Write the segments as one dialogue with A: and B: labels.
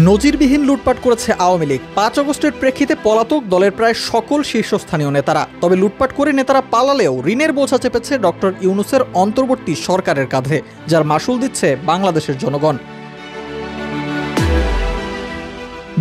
A: নজিরবিহীন লুটপাট করেছে আওয়ামী লীগ। ৫ আগস্টের প্রেক্ষিতে পলাতক দলের প্রায় সকল শীর্ষস্থানীয় নেতারা। তবে লুটপাট করে নেতারা পালালেও ঋণের বোঝা চেপেছে ডক্টর ইউনূসের অন্তর্বর্তী সরকারের কাঁধে, যার মাসুল দিচ্ছে বাংলাদেশের জনগণ।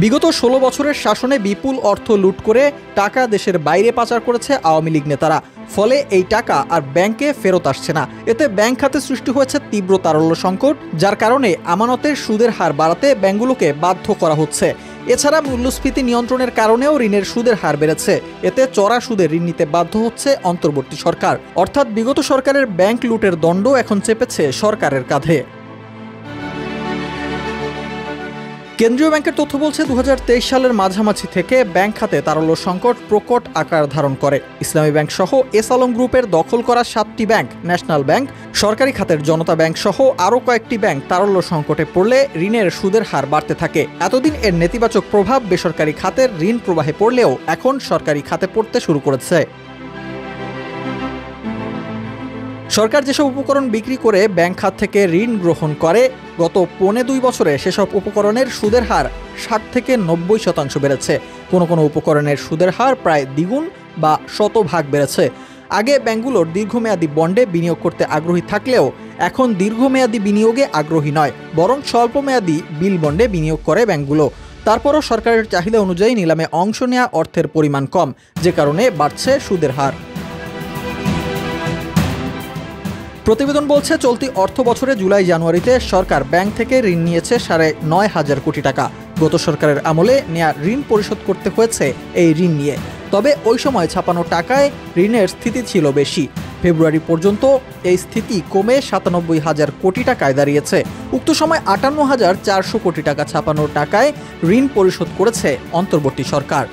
A: বিগত ১৬ বছরের শাসনে বিপুল অর্থ লুট করে টাকা দেশের বাইরে পাচার করেছে আওয়ামী লীগ নেতারা। ফলে এই টাকা আর ব্যাংকে ফেরত আসছে না। এতে ব্যাংক খাতে সৃষ্টি হয়েছে তীব্র তারল্য সংকট, যার কারণে আমানতের সুদের হার বাড়াতে ব্যাংকগুলোকে বাধ্য করা হচ্ছে। এছাড়া মূল্যস্ফীতি নিয়ন্ত্রণের কারণেও ঋণের সুদের হার বেড়েছে। এতে চড়া সুদে ঋণ নিতে বাধ্য হচ্ছে অন্তর্বর্তী সরকার। অর্থাৎ বিগত সরকারের ব্যাংক লুটের দণ্ড এখন চেপেছে সরকারের কাঁধে। কেন্দ্রীয় ব্যাংকের তথ্য বলছে ২০২৩ সালের মাঝামাঝি থেকে ব্যাংক খাতে তারল্য সংকট প্রকট আকার ধারণ করে। ইসলামী ব্যাংক সহ এস আলম গ্রুপের দখল করা ৭টি ব্যাংক, ন্যাশনাল ব্যাংক, সরকারি খাতের জনতা ব্যাংক সহ আরও কয়েকটি ব্যাংক তারল্য সংকটে পড়লে ঋণের সুদের হার বাড়তে থাকে। এতদিন এর নেতিবাচক প্রভাব বেসরকারি খাতের ঋণ প্রবাহে পড়লেও এখন সরকারি খাতে পড়তে শুরু করেছে। সরকার যেসব উপকরণ বিক্রি করে ব্যাংক খাত থেকে ঋণ গ্রহণ করে, গত ২.৫ বছরে সেসব উপকরণের সুদের হার ৬০ থেকে ৯০% বেড়েছে। কোনো উপকরণের সুদের হার প্রায় দ্বিগুণ বা শতভাগ বেড়েছে। আগে ব্যাংকগুলোর দীর্ঘমেয়াদী বন্ডে বিনিয়োগ করতে আগ্রহী থাকলেও এখন দীর্ঘমেয়াদী বিনিয়োগে আগ্রহী নয়, বরং স্বল্পমেয়াদী বিল বন্ডে বিনিয়োগ করে ব্যাংকগুলো। তারপরও সরকারের চাহিদা অনুযায়ী নিলামে অংশ নেওয়া অর্থের পরিমাণ কম, যে কারণে বাড়ছে সুদের হার। প্রতিবেদন বলছে, চলতি অর্থ বছরে জুলাই-জানুয়ারিতে সরকার ব্যাংক থেকে ঋণ নিয়েছে ৯৫০০ কোটি টাকা। গত সরকারের আমলে নেয়া ঋণ পরিশোধ করতে হয়েছে এই ঋণ নিয়ে। তবে ওই সময় ছাপানো টাকায় ঋণের স্থিতি ছিল বেশি। ফেব্রুয়ারি পর্যন্ত এই স্থিতি কমে ৯৭,০০০ কোটি টাকায় দাঁড়িয়েছে। উক্ত সময় ৫৮,৪০০ কোটি টাকা ছাপানো টাকায় ঋণ পরিশোধ করেছে অন্তর্বর্তী সরকার।